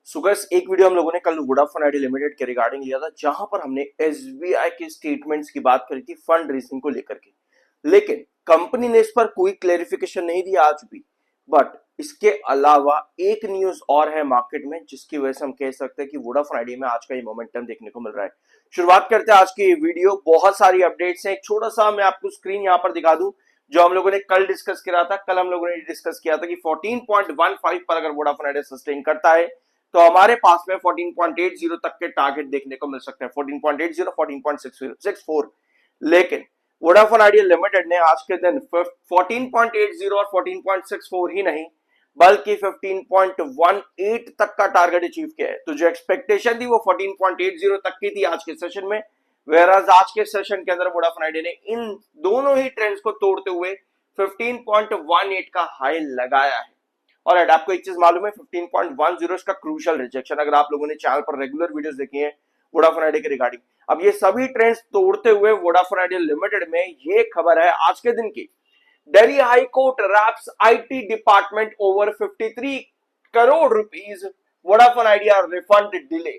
Sugars एक video हम लोगों ने कल वोडाफोन आइडिया लिमिटेड के रिगार्डिंग लिया था, जहां पर हमने एसबीआई के स्टेटमेंट्स की बात करी थी फंड रेजिंग को लेकर के। लेकिन कंपनी ने इस पर कोई क्लेरिफिकेशन नहीं दिया आज भी। बट इसके अलावा एक न्यूज और है मार्केट में, जिसकी वजह से हम कह सकते हैं कि वोडाफोन आइडिया में आज का ये मोमेंटम देखने को मिल रहा है। शुरुआत करते हैं आज की वीडियो। बहुत सारी अपडेट्स हैं। एक छोटा सा मैं आपको स्क्रीन यहाँ पर दिखा दूं, जो हम लोगों ने कल डिस्कस किया था। कल हम लोगों ने डिस्कस किया था कि 14.15 पर अगर वोडाफोन आइडिया सस्टेन करता है तो हमारे पास में 14.80 तक के टारगेट देखने को मिल सकते हैं। 14.80, 14.64। लेकिन वोडाफोन आइडिया लिमिटेड ने आज के दिन 14.80 और 14.64 ही नहीं, बल्कि 15.18 तक का टारगेट अचीव किया है। तो जो एक्सपेक्टेशन थी वो 14.80 तक की थी आज के सेशन में। वेराज आज के सेशन के अंदर वोडाफोन आइडिया ने इन दोनों ही ट्रेंड्स को तोड़ते हुए 15.18 का हाई लगाया है। और आपको एक चीज मालूम है, 15.10 इसका क्रूशियल रिजेक्शन। अगर आप लोगों ने चैनल पर रेगुलर वीडियोस देखी हैं वोडाफोन आइडिया के रिगार्डिंग, अब ये सभी ट्रेंड्स तोड़ते हुए वोडाफोन आइडिया लिमिटेड में ये खबर है आज के दिन की। Delhi high court raps IT department over 53 crore rupees Vodafone Idea refund delay.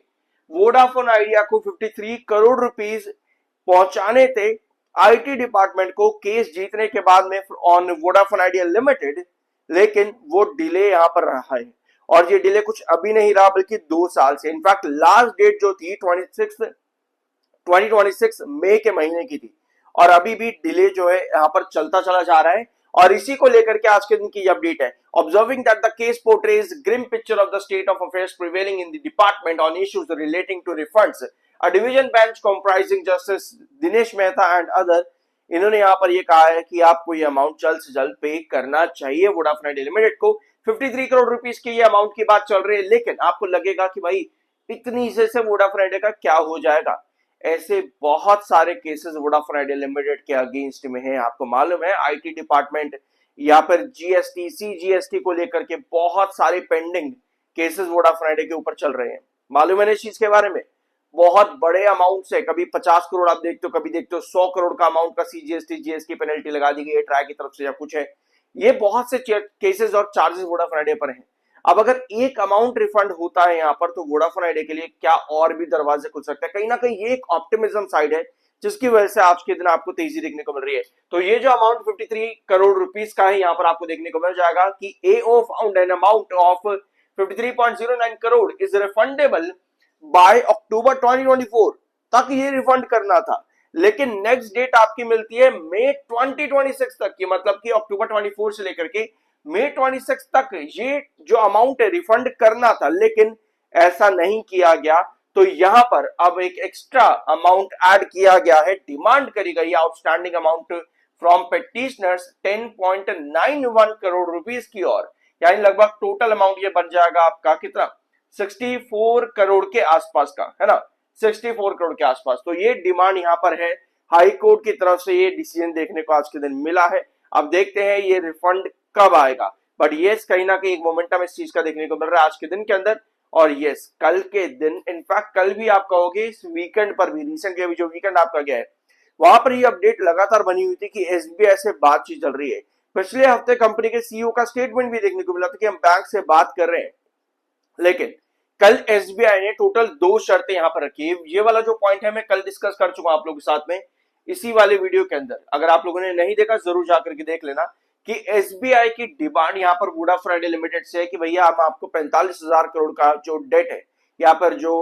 Vodafone Idea को 53 करोड़ रुपीज पहुंचाने थे आईटी डिपार्टमेंट को केस जीतने के बाद में ऑन वोडाफोन आइडिया लिमिटेड। लेकिन वो डिले यहां पर रहा है, और ये डिले कुछ अभी नहीं रहा बल्कि 2 साल से। इनफैक्ट लास्ट डेट जो थी 2026 मई के महीने की थी, और अभी भी डिले जो है यहां पर चलता चला जा रहा है। और इसी को लेकर के आज के दिन की अपडेट है। Observing that the case portrays grim picture of the state of affairs prevailing in the department on issues relating to refunds, a division bench comprising justice Dinesh Mehta and other, इन्होंने यहाँ पर ये कहा है कि आपको ये अमाउंट जल्द से जल्द पे करना चाहिए वोडाफोन आइडिया लिमिटेड को। 53 करोड़ रुपीस की ये अमाउंट की बात चल रही है। लेकिन आपको लगेगा कि भाई इतनी से वोडाफोन आइडिया का क्या हो जाएगा। ऐसे बहुत सारे केसेस वोडाफोन आइडिया लिमिटेड के अगेंस्ट में है। आपको मालूम है आईटी डिपार्टमेंट या फिर जीएसटी सीजीएसटी को लेकर के बहुत सारे पेंडिंग केसेस वोडाफोन आइडिया के ऊपर चल रहे हैं। मालूम है इस चीज के बारे में। बहुत बड़े अमाउंट से, कभी 50 करोड़ आप देखते हो, कभी देखते हो 100 करोड़ का अमाउंट का सीजीएसटी जीएसटी पेनल्टी लगा दी गई है ट्राई की तरफ से या कुछ है। ये बहुत से केसेस और चार्जेस वोडाफोन आइडिया पर हैं। अब अगर एक अमाउंट रिफंड होता है यहाँ पर, तो वोडाफोन आइडिया के लिए क्या और भी दरवाजे खुल सकते हैं। कहीं ना कहीं ये एक ऑप्टिमिज्म साइड है, जिसकी वजह से आज के दिन आपको तेजी देखने को मिल रही है। तो ये जो अमाउंट 53 करोड़ रुपीस का है, यहाँ पर आपको देखने को मिल जाएगा कि AO found an amount of 53.09 crore is refundable by October 2024 तक ये रिफंड करना था। लेकिन नेक्स्ट डेट आपकी मिलती है मई 2026 तक की, मतलब कि अक्टूबर 24 से लेकर के मई 26 तक ये जो अमाउंट है रिफंड करना था। लेकिन ऐसा नहीं किया गया, तो यहां पर अब एक एक्स्ट्रा अमाउंट ऐड किया गया है। डिमांड करी गई outstanding amount from petitioners 10.91 crore rupees की ओर, यानी लगभग टोटल अमाउंट ये बन जाएगा आपका कितना, 64 करोड़ के आसपास का, है ना, 64 करोड़ के आसपास। तो ये डिमांड यहां पर है। हाई कोर्ट की तरफ से ये डिसीजन देखने को आज के दिन मिला है। अब देखते हैं ये रिफंड कब आएगा। बट यस, कहीं ना कहीं एक मोमेंटम इस चीज का देखने को मिल रहा है आज के दिन के अंदर। और यस, कल के दिन, इनफैक्ट कल भी आप कहोगे इस वीकेंड पर भी, रिसेंटली अभी जो वीकेंड आपका गया है, वहां पर ये अपडेट लगातार बनी हुई थी कि एसबीआई से बातचीत चल रही है। पिछले हफ्ते कंपनी के सीईओ का स्टेटमेंट भी देखने को मिला था कि हम बैंक से बात कर रहे हैं। लेकिन कल एसबीआई ने टोटल 2 शर्तें यहां पर रखी है। ये वाला जो पॉइंट है मैं कल डिस्कस कर चुका हूं आप लोगों के साथ में इसी वाले वीडियो के अंदर। अगर आप लोगों ने नहीं देखा जरूर जाकर के देख लेना कि एसबीआई की डिमांड यहां पर वोडाफोन आइडिया लिमिटेड से है कि भैया हम आपको 45,000 करोड़ का जो डेट है या पर जो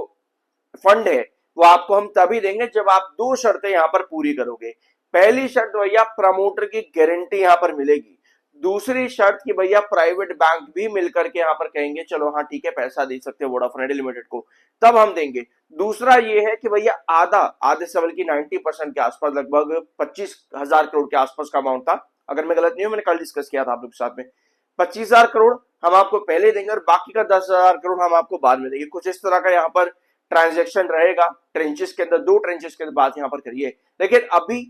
फंड है वो आपको हम तभी देंगे जब आप 2 शर्तें यहां पर पूरी करोगे। पहली शर्त भैया प्रमोटर की गारंटी यहां पर मिलेगी। दूसरी शर्त की भैया प्राइवेट बैंक भी मिलकर के यहां पर कहेंगे चलो हाँ ठीक है पैसा दे सकते हैं वोडाफोन आइडिया लिमिटेड को, तब हम देंगे। दूसरा ये है कि भैया आधे से बल्कि 90% के आसपास, लगभग 25,000 करोड़ के आसपास का अमाउंट था। अगर मैं गलत नहीं हूं, मैंने कल डिस्कस किया था आप लोग के साथ में। 25,000 करोड़ हम आपको पहले देंगे और बाकी का 10,000 करोड़ हम आपको बाद में देंगे। कुछ इस तरह का यहाँ पर ट्रांजेक्शन रहेगा। ट्रेंचेस के अंदर 2 ट्रेंचेस के बाद यहाँ पर करिए। लेकिन अभी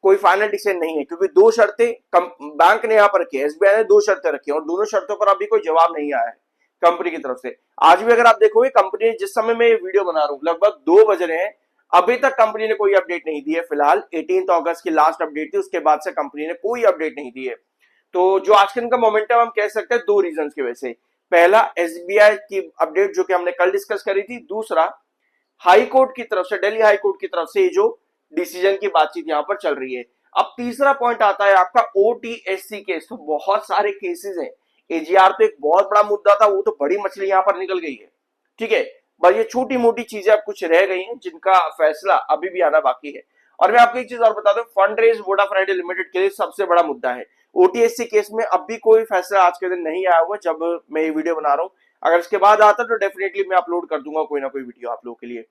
कोई फाइनल डिसीजन नहीं है, क्योंकि 2 शर्तें बैंक ने यहां पर रखी है, एसबीआई ने 2 शर्तें रखी है और दोनों शर्तों पर अभी कोई जवाब नहीं आया है कंपनी की तरफ से। आज भी अगर आप देखोगे कंपनी जिस समय मैं ये वीडियो बना रहा हूं लगभग 2 बज रहे हैं, अभी तक कंपनी ने कोई अपडेट नहीं दी है। फिलहाल 18 अगस्त की लास्ट अपडेट थी, उसके बाद से कंपनी ने कोई अपडेट नहीं दी है। तो जो आज के दिन का मोमेंटम हम कह सकते हैं 2 रीजन की वजह से। पहला एसबीआई की अपडेट जो कि हमने कल डिस्कस करी थी, दूसरा हाई कोर्ट की तरफ से, दिल्ली हाई कोर्ट की तरफ से जो डिसीजन की बातचीत यहां पर चल रही है। अब तीसरा पॉइंट आता है आपका ओटीएससी केस। तो बहुत सारे केसेस हैं। एजीआर तो एक बहुत बड़ा मुद्दा था, वो तो बड़ी मछली यहां पर निकल गई है, ठीक है। बस ये छोटी मोटी चीजें अब कुछ रह गई हैं जिनका फैसला अभी भी आना बाकी है। और मैं आपको एक चीज और बता दूं, fund raise Vodafone Idea limited के लिए सबसे बड़ा मुद्दा है। ओटीएससी केस में अब भी कोई फैसला आज के दिन नहीं आया हुआ जब मैं ये वीडियो बना रहा हूं। अगर इसके बाद आता तो डेफिनेटली मैं अपलोड कर दूंगा कोई ना कोई वीडियो आप लोगों के लिए।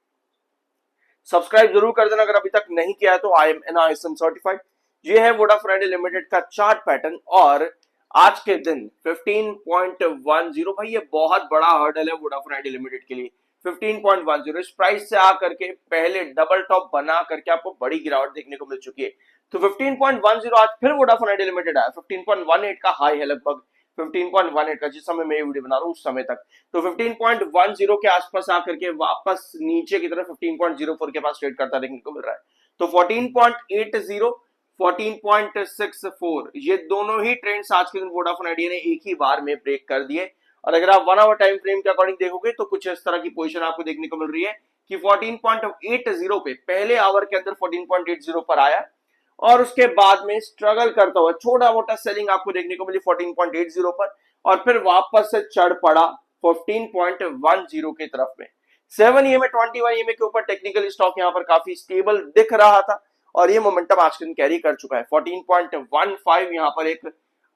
सब्सक्राइब जरूर कर देना अगर अभी तक नहीं किया है तो। I am NISM certified. ये है वोडाफोन आइडिया लिमिटेड का चार्ट पैटर्न। और आज के दिन 15.10, भाई ये बहुत बड़ा हर्डल है वोडाफोन आइडिया लिमिटेड के लिए। 15.10 इस प्राइस से आकर के पहले डबल टॉप बना करके आपको बड़ी गिरावट देखने को मिल चुकी है। तो 15.10 आज फिर वोडाफोन आइडिया लिमिटेड आया। 15.18 का हाई है लगभग, 15.18 का, जिस समय मैं ये वीडियो बना रहा हूं उस समय तक। तो 15.10 के आसपास आकर के वापस नीचे की तरफ 15.04 के पास ट्रेड करता देखने को मिल रहा है। तो 14.80, 14.64 ये दोनों ही ट्रेंड्स आज के दिन वोडाफोन आइडिया ने एक ही बार में ब्रेक कर दिए। और अगर आप 1 आवर टाइम फ्रेम के अकॉर्डिंग देखोगे तो कुछ इस तरह की पोजीशन आपको देखने को मिल रही है कि 14.80 पे पहले आवर के अंदर 14.80 पर आया और उसके बाद में स्ट्रगल करता हुआ छोटा मोटा सेलिंग आपको देखने को मिली 14.80 पर, और फिर वापस से चढ़ पड़ा 15.10 की तरफ में। 7 EMA 21 EMA के ऊपर टेक्निकल स्टॉक यहां पर काफी स्टेबल दिख रहा था और ये मोमेंटम आज के दिन कैरी कर चुका है। 14.15 यहां पर एक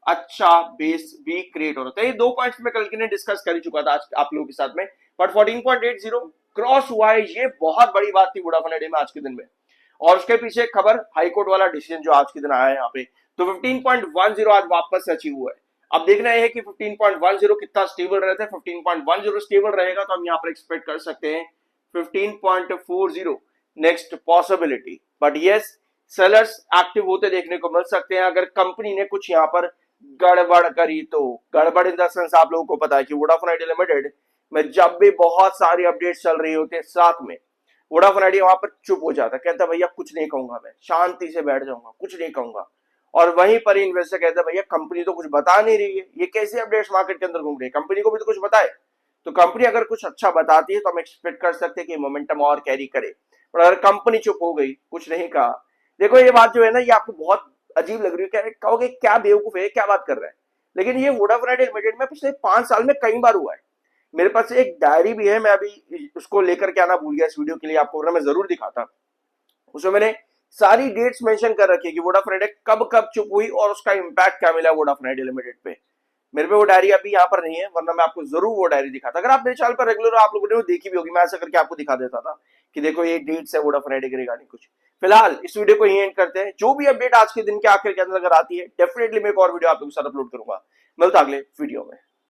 अच्छा बेस भी क्रिएट हो रहा था। ये दो पॉइंट्स में कल के ने डिस्कस कर चुका था आज आप लोगों के साथ में, बट 14.80 क्रॉस हुआ है, ये बहुत बड़ी बात थी वोडाफोन आइडिया में आज के दिन में। और उसके पीछे खबर हाईकोर्ट वाला डिसीजन जो आज के दिन आया है यहाँ पे। तो 15.10 आज वापस से अचीव हुआ है। अब देखना यह है कि 15.10 कितना स्टेबल रहता है। 15.10 स्टेबल रहेगा तो हम यहाँ पर एक्सपेक्ट कर सकते हैं 15.40 next possibility. But yes, sellers active होते देखने को मिल सकते हैं अगर कंपनी ने कुछ यहाँ पर गड़बड़ करी तो। गड़बड़ इन द सेंस आप लोगों को पता है कि वोडाफोन आइडिया लिमिटेड में जब भी बहुत सारी अपडेट्स चल रही होती है साथ में वोडाफोन आइडिया वहां पर चुप हो जाता है, कहता भैया कुछ नहीं कहूंगा, मैं शांति से बैठ जाऊंगा, कुछ नहीं कहूंगा। और वहीं पर इन्वेस्टर कहता है भैया कंपनी तो कुछ बता नहीं रही है, ये कैसे अपडेट्स मार्केट के अंदर घूम रही है, कंपनी को भी तो कुछ बताए। तो कंपनी अगर कुछ अच्छा बताती है तो हम एक्सपेक्ट कर सकते हैं कि मोमेंटम और कैरी करे। पर अगर कंपनी चुप हो गई, कुछ नहीं कहा, देखो ये बात जो है ना ये आपको बहुत अजीब लग रही है, कहोगे क्या बेवकूफ है, क्या बात कर रहा है, लेकिन ये वोडाफोन आइडिया लिमिटेड में पिछले 5 साल में कई बार हुआ है। मेरे पास एक डायरी भी है, मैं अभी उसको लेकर के आना भूल गया इस वीडियो के लिए, आपको मैं जरूर दिखाता। उसमें मैंने सारी डेट्स मेंशन कर रखी है कि वोडाफोन आइडिया कब कब चुप हुई और उसका इंपैक्ट क्या मिला वोडाफोन आइडिया लिमिटेड पे। मेरे पे वो डायरी अभी यहाँ पर नहीं है, वरना मैं आपको जरूर वो डायरी दिखाता। अगर आप मेरे चैनल पर रेगुलर आप लोगों ने वो देखी भी होगी, मैं ऐसा करके आपको दिखा देता था कि देखो ये डेट्स है वोडाफोन आइडिया के रिगार्डिंग कुछ। फिलहाल इस वीडियो को यही एंड करते हैं। जो भी अपडेट आज के दिन के आखिर के अंदर अगर आती है डेफिनेटली मैं एक और वीडियो आप लोगों के साथ अपलोड करूंगा। मिलता अगले वीडियो में।